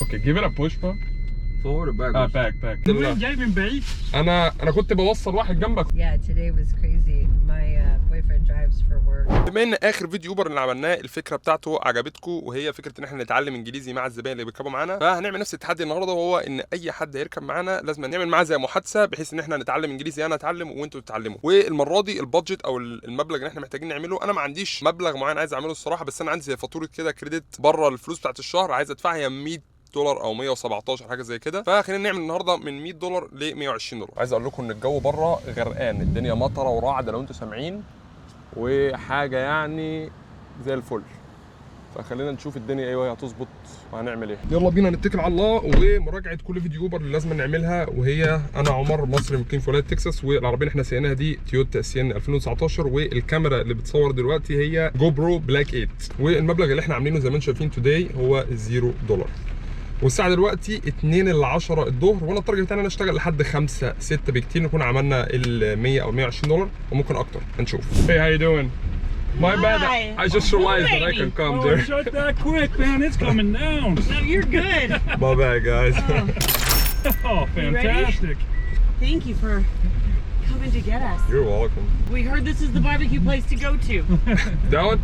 Okay, give it a push bro. Forward or backwards? Back. وين جاي من بعيد؟ انا كنت بوصل واحد جنبك. Yeah, today was crazy. My boyfriend drives for work. بما ان اخر فيديو اوبر اللي عملناه الفكره بتاعته عجبتكم، وهي فكره ان احنا نتعلم انجليزي مع الزبائن اللي بيركبوا معانا، فهنعمل نفس التحدي النهارده، وهو ان اي حد هيركب معانا لازم نعمل معاه زي محادثه، بحيث ان احنا نتعلم انجليزي، انا اتعلم وانتوا تتعلموا. والمره دي البادجت او المبلغ اللي احنا محتاجين نعمله، انا ما عنديش مبلغ معين عايز اعمله الصراحه، بس انا عندي زي فاتوره كده كريدت بره الفلوس بتاعت الشهر عايز ادفعها، هي $100 او 117 حاجه زي كده. فخلينا نعمل النهارده من $100 ل $120. عايز اقول لكم ان الجو بره غرقان، الدنيا مطره ورعد لو انتوا سامعين، وحاجه يعني زي الفل. فخلينا نشوف الدنيا ايه وهي هتظبط وهنعمل ايه. يلا بينا نتكل على الله، ومراجعه كل فيديو اوبر اللي لازم نعملها، وهي انا عمر مصري مقيم في ولايه تكساس، والعربيه اللي احنا سايقينها دي تويوتا سيان 2019، والكاميرا اللي بتصور دلوقتي هي جو برو بلاك 8، والمبلغ اللي احنا عاملينه زي ما انتم شايفين توداي هو $0. والساعه دلوقتي 2:10 الظهر، وانا التارجت بتاعنا اشتغل لحد 5 6 بكتير نكون عملنا ال $100 او $120 وممكن اكتر، هنشوف. Hey, how you doing? My bad. I just realized that I can come Oh, there. shut that quick, man. It's coming down. No, you're good. My bad, guys. Oh, fantastic. Thank you for coming to get us. You're welcome. We heard this is the barbecue place to go to. That one?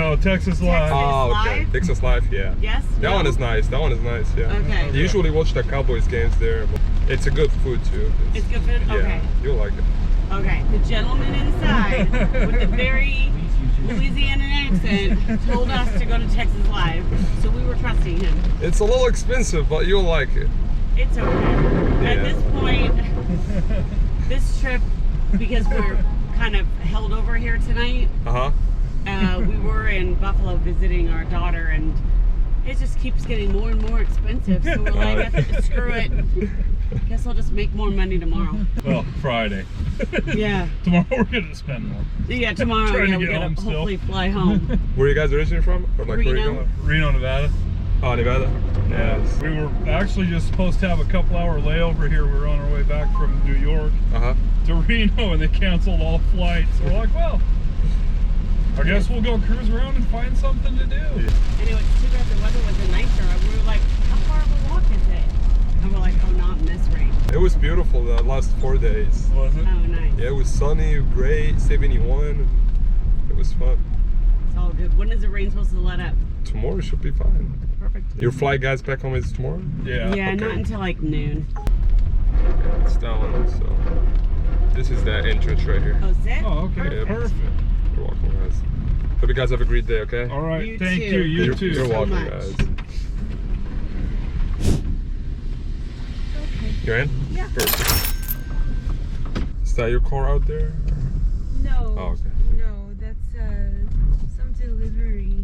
No, Texas Live. Oh, okay. Live? Texas Live, yeah. Yes? That one is nice. That one is nice, yeah. Okay. You usually watch the Cowboys games there. But it's a good food too. It's good food? Yeah, Okay. you'll like it. Okay. The gentleman inside with the very Louisiana accent told us to go to Texas Live, so we were trusting him. It's a little expensive, but you'll like it. It's okay. At Yeah. this point, this trip, because we're kind of held over here tonight, Uh-huh. we were in Buffalo visiting our daughter, and it just keeps getting more and more expensive. So we're like, screw it. Guess I'll just make more money tomorrow. Well, Friday. Yeah. Tomorrow we're gonna spend more. Yeah, tomorrow. Trying to Yeah, we're get gonna home still. hopefully fly home. Where are you guys originally from? Or like where are you Reno. going? Reno, Nevada. Oh, Nevada? Yeah. We were actually just supposed to have a couple-hour layover here. We were on our way back from New York Uh-huh. to Reno, and they canceled all flights. So we're like, well, I guess we'll go cruise around and find something to do. Anyway, it's too bad the weather wasn't nicer. We were like, how far of a walk is it? And we're like, oh, not in this rain. It was beautiful the last 4 days. Was it? Oh, nice. Yeah, it was sunny, great, 71. It was fun. It's all good. When is the rain supposed to let up? Tomorrow should be fine. Perfect. Your flight guys back home is tomorrow? Yeah. Yeah, okay. not until like noon. Yeah, it's down, so this is the entrance right here. Oh, is it? Oh, okay. Yeah. Perfect. You're welcome, guys. Hope you guys have a great day, okay? All right. You Thank too. you. You You're, too. you're so welcome, much. guys. Okay. You're in? Yeah. Perfect. Is that your car out there? No. Oh, okay. No, that's some delivery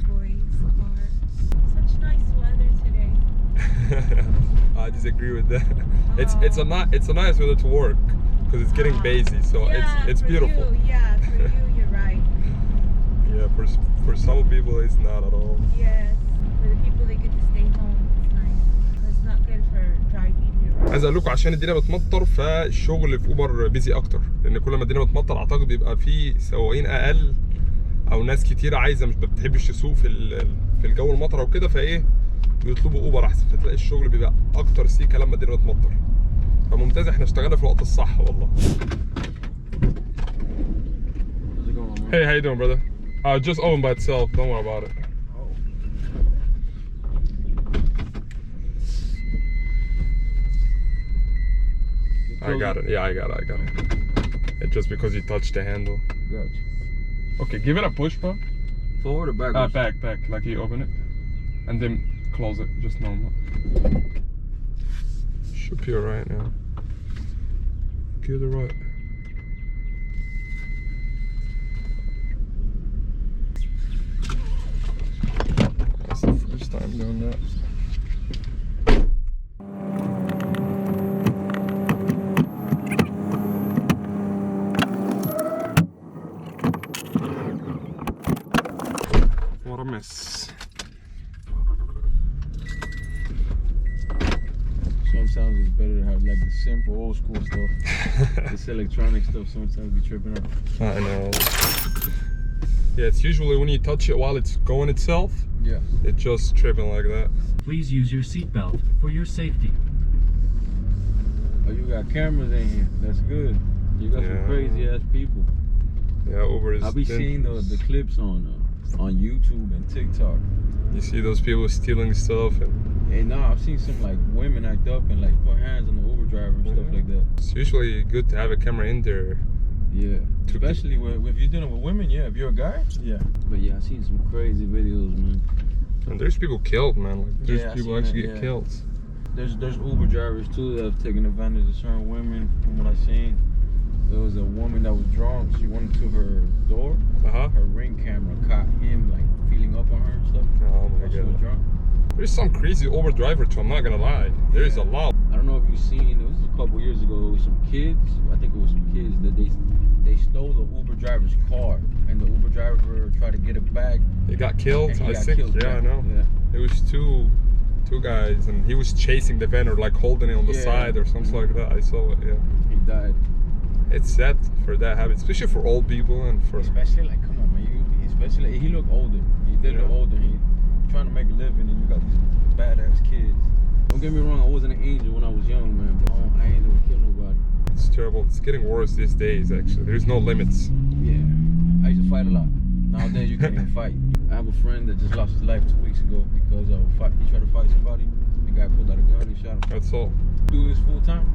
boy's car. Such nice weather today. I disagree with that. It's a nice weather to work because it's getting busy, so Yeah, it's for beautiful. You, yeah, for you, you're right. Yeah, for some people it's not at all. Yes. For the people that get to stay home, it's nice. But it's not good for driving. You're right. عايز اقول لكم عشان الدنيا بتمطر، فالشغل في اوبر بيزي اكتر، لان كل ما الدنيا بتمطر اعتقد بيبقى في سواقين اقل، او ناس كتير عايزه مش بتحبش تسوق في الجو المطره وكده، فايه بيطلبوا اوبر احسن، فتلاقي الشغل بيبقى اكتر سيكه لما الدنيا بتمطر. فممتاز، احنا اشتغلنا في الوقت الصح والله. Hey, how you doing, brother? Just open by itself. Don't worry about it. I got it. Yeah, I got it. It's just because you touched the handle. Gotcha. Okay, give it a push, bro. Forward or backwards? Back. Like you open it, and then close it, just normal. Should be alright now. Give it a right. That's the first time doing that. What a mess. Sometimes it's better to have like the simple old school stuff. This electronic stuff sometimes be tripping up. I know. Yeah, it's usually when you touch it while it's going itself, Yeah. it's just tripping like that. Please use your seatbelt for your safety. Oh, you got cameras in here. That's good. You got Yeah. some crazy ass people. Yeah, Uber is I be seeing the dangerous. clips on YouTube and TikTok. You see those people stealing stuff, and And now I've seen some like women act up and like put hands on the Uber driver and stuff like that. it's usually good to have a camera in there. Yeah, To especially if you're dealing with women. Yeah, if you're a guy. Yeah. But yeah, I've seen some crazy videos, man. And there's people killed, man. Like there's Yeah, I people seen actually that, get yeah. killed. There's Uber drivers too that have taken advantage of certain women. From what I've seen, there was a woman that was drunk. She went to her door. Uh-huh. Her Ring camera caught him like feeling up on her and stuff. Oh my While she was god. drunk. There's some crazy Uber driver too, I'm not gonna lie. There is a lot. I don't know if you've seen. It was a couple years ago. It was some kids. I think it was some kids that they stole the Uber driver's car, and the Uber driver tried to get it back. They got killed, and he I got think. killed. Yeah, I know. Yeah. It was two guys, and he was chasing the van or like holding it on the Yeah. side or something like that. I saw it, yeah. He died. It's sad for that habit, especially for old people and for Especially like, come on, man. Especially he looked older. He did look Yeah. older. He trying to make a living, and you got these badass kids. Don't get me wrong. I wasn't an angel when I was young, man. But I ain't never killed nobody. it's terrible. It's getting worse these days. Actually, there's no limits. Yeah. I used to fight a lot. Nowadays you can't even fight. I have a friend that just lost his life 2 weeks ago because of a fight. He tried to fight somebody. The guy pulled out a gun and shot him. That's all. Do this full time?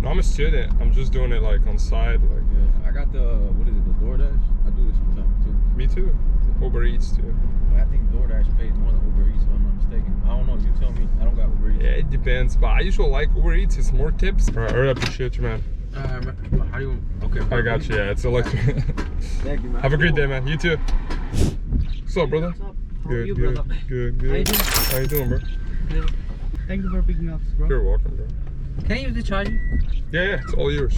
No, I'm a student. I'm just doing it like on side. Like Yeah. I got the what is it? The DoorDash. I do this sometimes too. me too. Uber Eats too. But I think DoorDash pays more than Uber Eats, if I'm not mistaken. I don't know. You tell me. I don't got Uber Eats. Yeah, it depends. But I usually like Uber Eats. It's more tips. Alright, I really appreciate you, man. How do you? Okay. I got you. Yeah, it's electric. Thank you, man. Have a great day, man. You too. What's up, brother? What's up? How are Good, you, good, brother? good, How you good. doing? How you doing, bro? Good. Thank you for picking us, bro. You're welcome, bro. Can I use the charger? Yeah, yeah, it's all yours.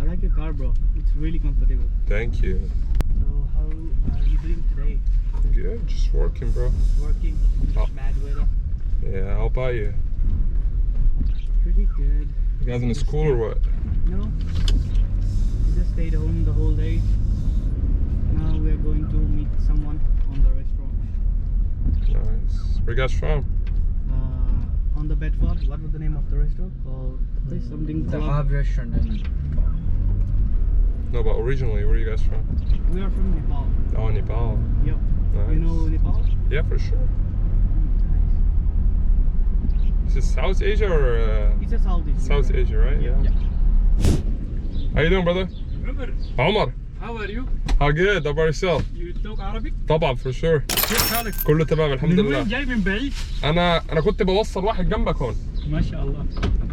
I like your car, bro. It's really comfortable. Thank you. So, how are you doing today? Good, just working, bro. Working? Oh. Bad weather? Yeah, how about you? Pretty good. You guys in school or what? No. We just stayed home the whole day. Now we are going to meet someone on the restaurant. Nice. Where you guys from? On the Bedford. What was the name of the restaurant? Called something. The Club. Harb restaurant and No, but originally, where are you guys from? We are from Nepal. Oh, Nepal. Yep. Nice. You know Nepal? Yeah, for sure. Nice. Is it South Asia or It's a South Asian. South Asia, right? Yeah. How you doing, brother? Omar. How are you? How good? How about yourself? You talk Arabic? طبعا for sure. كيف حالك؟ كله تمام الحمد من وين لله. جاي من بعيد؟ انا كنت بوصل واحد جنبك هون، ما شاء الله.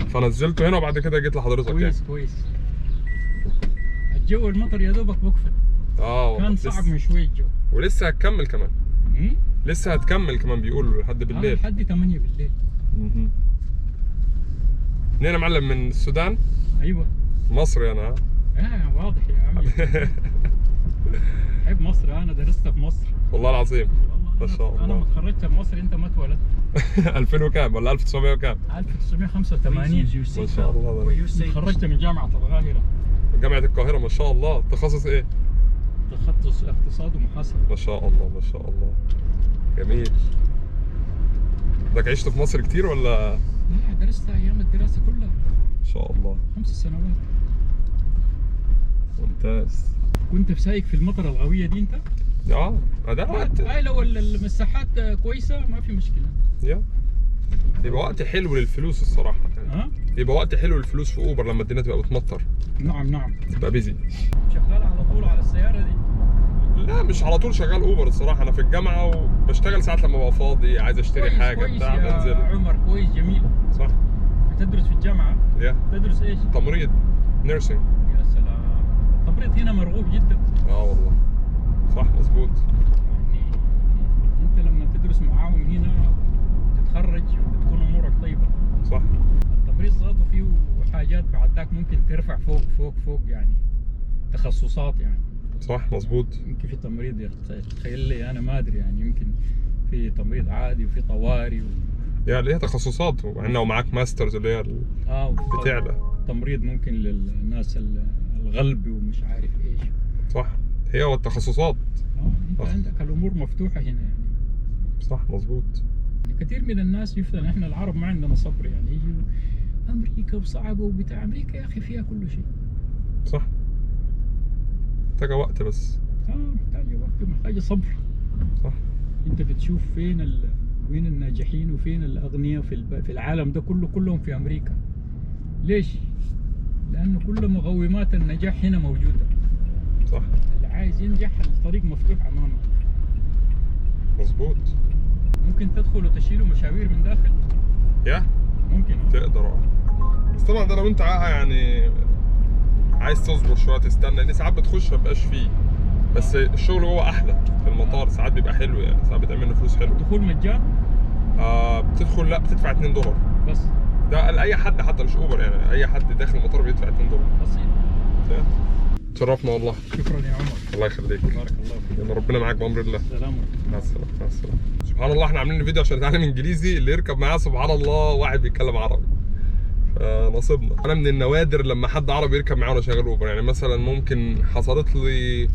فنزلته هنا وبعد كده جيت لحضرتك يعني. كويس كويس. الجو المطر يا دوبك بكفت. والله كان صعب من شوي الجو. ولسه هتكمل كمان. لسه هتكمل كمان بيقولوا لحد بالليل. لحد 8 بالليل. منين يا معلم؟ من السودان؟ ايوه. مصري انا. واضح يا عمي. بحب مصر، انا درست في مصر. والله العظيم. والله ما شاء الله. انا ما اتخرجت في مصر، انت ما اتولدت. 2000 وكام ولا 1900 وكام؟ 1985. ما شاء الله. اتخرجت من جامعة القاهرة. من جامعة القاهرة ما شاء الله. تخصص ايه؟ تخصص اقتصاد ومحاسبة. ما شاء الله ما شاء الله. جميل. بدك عشت في مصر كتير ولا؟ لا، درست ايام الدراسة كلها. ما شاء الله. 5 سنوات. ممتاز. كنت بسايق في المطر الغوية دي انت؟ ده وقت. لو المساحات كويسة ما في مشكلة. يبقى وقت حلو للفلوس الصراحة. يبقى وقت حلو للفلوس في اوبر لما الدنيا تبقى بتمطر. نعم. تبقى بيزي. شغال على طول على السيارة دي؟ لا مش على طول شغال اوبر الصراحة. انا في الجامعة وبشتغل ساعات لما ببقى فاضي عايز اشتري كويس حاجة كويس بتاع يا بنزل. عمر، كويس جميل. صح. بتدرس في الجامعة؟ تدرس ايش؟ تمريض. نيرسينج. يا سلام. التمريض هنا مرغوب جدا. والله. صح مظبوط. يعني انت لما تدرس معاهم هنا تتخرج وبتكون امورك طيبة. صح. التمريض ذاته فيه حاجات بعد ذاك ممكن ترفع فوق يعني تخصصات يعني. صح مظبوط. يمكن في تمريض يا تخيل لي انا ما ادري يعني، يمكن في تمريض عادي وفي طوارئ اللي هي تخصصات، وعندنا ومعاك ماسترز اللي هي بتعلى. تمريض ممكن للناس القلب ومش عارف ايش. صح. هي والتخصصات. انت عندك الامور مفتوحة هنا يعني. صح مظبوط. كثير من الناس يفتن احنا العرب ما عندنا صبر، يعني يجوا امريكا وصعبه وبتاع. امريكا يا اخي فيها كل شيء. صح، محتاجة وقت بس. محتاجه وقت ومحتاجه صبر. صح. انت بتشوف وين الناجحين وفين الاغنياء في العالم ده كله، كلهم في امريكا. ليش؟ لانه كل مقومات النجاح هنا موجوده. صح. اللي عايز ينجح الطريق مفتوح امامه. مظبوط. ممكن تدخل وتشيلوا مشاوير من داخل. يا ممكن تقدر. بس طبعا ده لو انت يعني عايز تصبر شويه تستنى، لان ساعات بتخش مبقاش فيه. بس الشغل جوه احلى في المطار، ساعات بيبقى حلو يعني، ساعات بتعمل فلوس حلو. دخول مجان؟ بتدخل، لا بتدفع $2 بس. ده لاي حد، حتى مش اوبر يعني، اي حد داخل المطار بيدفع $2 بسيط. تشرفنا والله. شكرا يا عمر. الله يخليك. بارك الله فيك. يلا ربنا معاك بامر الله. سلام. مع السلامه. مع السلامه. سبحان الله، احنا عاملين فيديو عشان نتعلم انجليزي، اللي يركب معاه سبحان الله واحد بيتكلم عربي. فنصيبنا. انا من النوادر لما حد عربي يركب معايا وانا شغال اوبر، يعني مثلا ممكن حصلت لي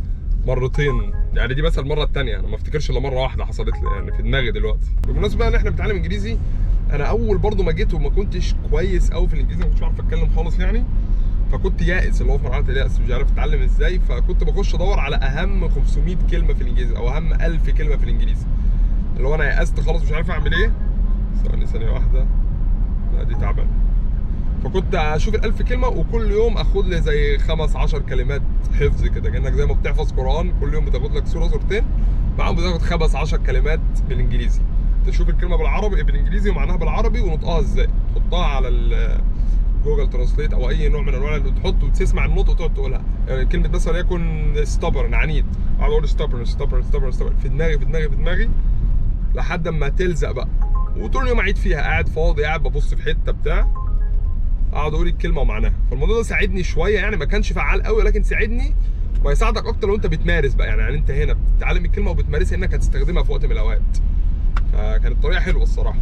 مرتين، يعني دي بس المره الثانيه، انا ما افتكرش الا مره واحده حصلت لي يعني في دماغي دلوقتي. بالمناسبه ان احنا بنتعلم انجليزي، انا اول برضو ما جيت وما كنتش كويس قوي في الانجليزي، ما كنتش بعرف اتكلم خالص يعني، فكنت يائس، اللي هو في مرحله اليأس، مش عارف اتعلم ازاي. فكنت بخش ادور على اهم 500 كلمه في الانجليزي او اهم 1000 كلمه في الانجليزي، اللي هو انا يأست خلاص مش عارف اعمل ايه. ثانيه واحده، لا دي تعبان. فكنت اشوف ال1000 كلمه وكل يوم اخد لي زي 15 كلمات حفظ كده، كانك زي ما بتحفظ قران، كل يوم بتاخد لك سوره سورتين معاهم بتاخد 15 كلمات بالانجليزي. تشوف الكلمه بالعربي بالانجليزي ومعناها بالعربي ونطقها ازاي، تحطها على جوجل ترانسليت او اي نوع من انواع اللي تحط وتسمع النطق وتقعد تقولها. يعني كلمه مثلا يكون stubborn عنيد، اقعد اقول stubborn في دماغي لحد اما تلزق بقى، وطول اليوم اعيد فيها، قاعد فاضي قاعد ببص في حته بتاع، اقعد اقول الكلمه ومعناها. فالموضوع ده ساعدني شويه يعني، ما كانش فعال قوي لكن ساعدني، وهيساعدك اكتر لو انت بتمارس بقى، يعني انت هنا بتتعلم الكلمه وبتمارسها انك هتستخدمها في وقت من الاوقات. فكانت طريقه حلوه الصراحه.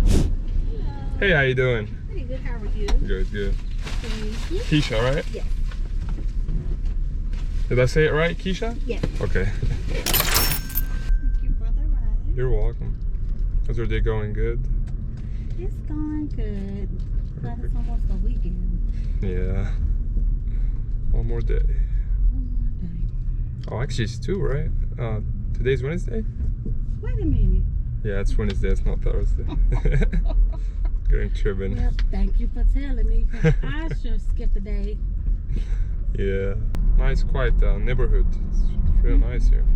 Hey, how you doing? Pretty good. How are you? Good. Thank you. Keisha, right? Yes. Did I say it right, Keisha? Yes. Okay. Thank you for the ride. You're welcome. How's your day going? Good? It's going good. Glad it's almost the weekend. Yeah. One more day. One more day. Oh, actually it's 2, right? Today's Wednesday? Wait a minute. Yeah, it's Wednesday, it's not Thursday. Getting tripping. Well, thank you for telling me. 'Cause I should skip the day. Yeah. Nice, quiet neighborhood. It's real nice here.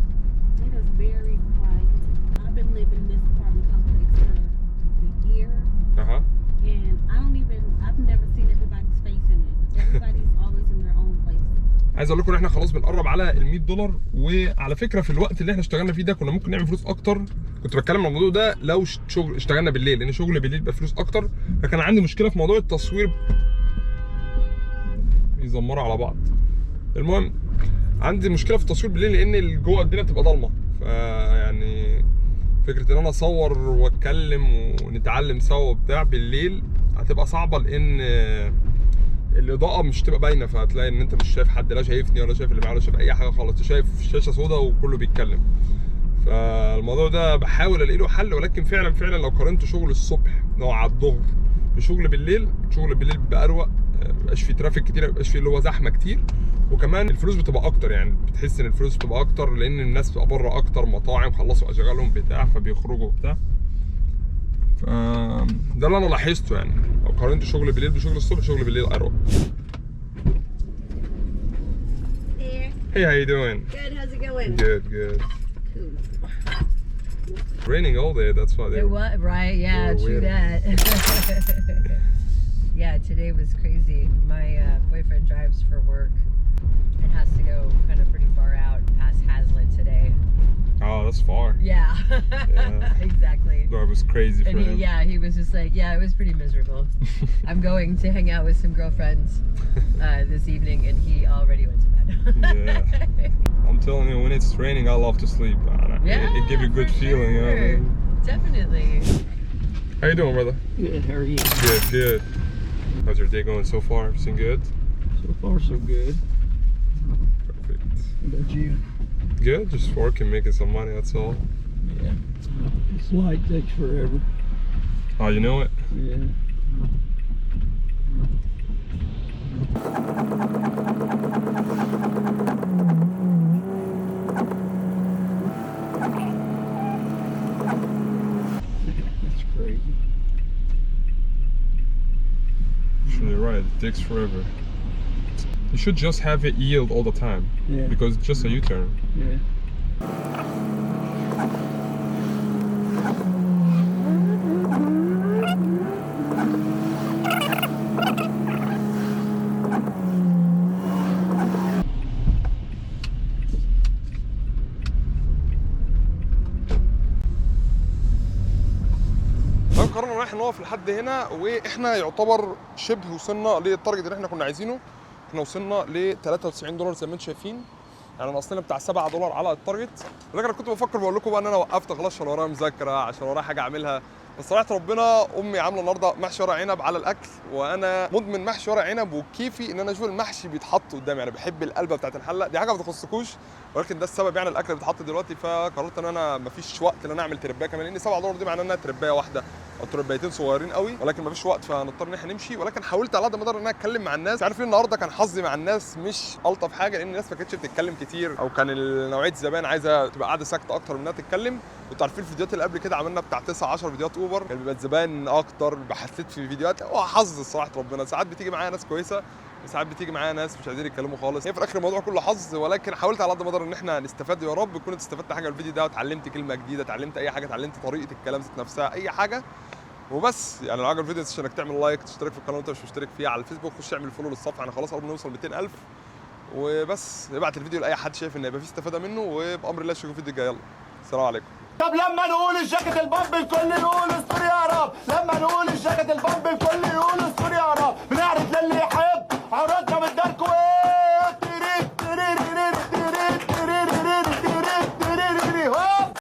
It is very quiet. I've been living in this apartment complex for a year, Uh-huh. and I've never seen everybody's face in it. Everybody's always in their own place. عايز اقول لكم ان احنا خلاص بنقرب على $100، وعلى فكره في الوقت اللي احنا اشتغلنا فيه ده كنا ممكن نعمل فلوس اكتر. كنت بتكلم عن الموضوع ده لو شغل اشتغلنا بالليل، لان شغل بالليل بيبقى فلوس اكتر. فكان عندي مشكله في موضوع التصوير، يزمروا على بعض. المهم عندي مشكله في التصوير بالليل لان جوه الدنيا بتبقى ضلمه، فيعني فكره ان انا اصور واتكلم ونتعلم سوا وبتاع بالليل هتبقى صعبه، لان الاضاءه مش تبقى باينه، فهتلاقي ان انت مش شايف حد، لا شايفني ولا شايف اللي معايا ولا شايف اي حاجه خالص، شايف شاشه سوداء وكله بيتكلم. فالموضوع ده بحاول الاقي له حل، ولكن فعلا لو قارنت شغل الصبح اللي هو على الظهر بشغل بالليل، شغل بالليل بيبقى اروق، مبقاش فيه ترافيك كتير، مبقاش فيه اللي هو زحمه كتير، وكمان الفلوس بتبقى اكتر، يعني بتحس ان الفلوس بتبقى اكتر لان الناس بتبقى بره اكتر، مطاعم خلصوا اشغالهم بتاع فبيخرجوا وبتاع. ده اللي انا لاحظته، يعني لو قارنت شغل بالليل بشغل الصبح، شغل بالليل اروق. Hey, how you doing? Good. How's it going? Good. Cool. Raining all day, that's why It was, right? Yeah, true that. Yeah, today was crazy. My boyfriend drives for work and has to go kind of pretty far out past Hazlitt today. Oh, that's far. Yeah, Yeah. Exactly. That was crazy for him. He was just like, yeah, it was pretty miserable. I'm going to hang out with some girlfriends this evening, and he already went to bed. Yeah. I'm telling you, when it's raining, I love to sleep. Yeah, it gives you a good feeling. Sure. You know? Definitely. How you doing, brother? Good, how are you? Good. How's your day going so far? Everything good? So far, so good. Perfect. How about you? Good. Just working, making some money. That's all. Yeah. This flight takes forever. Oh, you know it? Yeah. That's crazy. Actually, you're right. It takes forever. You should just have it yield all the time. Yeah. Because it's just a U-turn. Yeah. قررنا ان احنا نقف لحد هنا، واحنا يعتبر شبه وصلنا للتارجت اللي احنا كنا عايزينه. احنا وصلنا ل $93 زي ما انتم شايفين، يعني ناقصنا بتاع $7 على التارجت. لكن انا كنت بفكر بقول لكم بقى ان انا وقفت خلاص عشان ورايا مذاكره، عشان ورايا حاجه اعملها. بس صراحه ربنا امي عامله النهارده محشي ورق عنب على الاكل، وانا مدمن محشي ورق عنب، وكيفي ان انا اشوف المحشي بيتحط قدامي. انا بحب القلبه بتاعت الحله دي، حاجه ما تخصكوش، ولكن ده السبب يعني الاكل اللي بيتحط دلوقتي. فقررت ان انا مفيش وقت ان انا اعمل تربايه كمان، لان $7 دي معناها انها تربايه واحده او تربايتين صغيرين قوي، ولكن مفيش وقت فهنضطر ان احنا نمشي. ولكن حاولت على قد ما اقدر ان انا اتكلم مع الناس. عارف ايه، النهارده كان حظي مع الناس مش الطف حاجه، لان الناس ما كانتش بتتكلم كتير، او كان نوعيه الزبائن عايزه تبقى قاعده ساكته اكتر من انها تتكلم. انتوا عارفين الفيديوهات اللي قبل كده عملنا بتاع 9 10 فيديوهات اوبر، كان بيبقى الزبائن اكتر، بحسيت في الفيديوهات. هو حظ صراحه ربنا، ساعات بتيجي معايا ناس كويسه وساعات بتيجي معايا ناس مش عايزين يتكلموا خالص. هي في الاخر الموضوع كله حظ، ولكن حاولت على قد ما اقدر ان احنا نستفاد. يا رب تكون استفدت حاجه من الفيديو ده، وتعلمت كلمه جديده، اتعلمت اي حاجه، اتعلمت طريقه الكلام ذات نفسها، اي حاجه. وبس يعني لو عجبك الفيديو ما تنساش انك تعمل لايك، تشترك في القناه وانت مش مشترك فيها، على الفيسبوك خش اعمل فولو للصفحه، احنا خلاص قربنا نوصل 200,000. وبس ابعت الفيديو لاي حد شايف ان يبقى فيه استفاده منه، وبامر الله اشوفكم في الفيديو الجاي. يلا السلام عليكم. طب لما نقول الجاكيت البامب الكل نقول استوري يا رب، لما نقول الجاكيت البامب الكل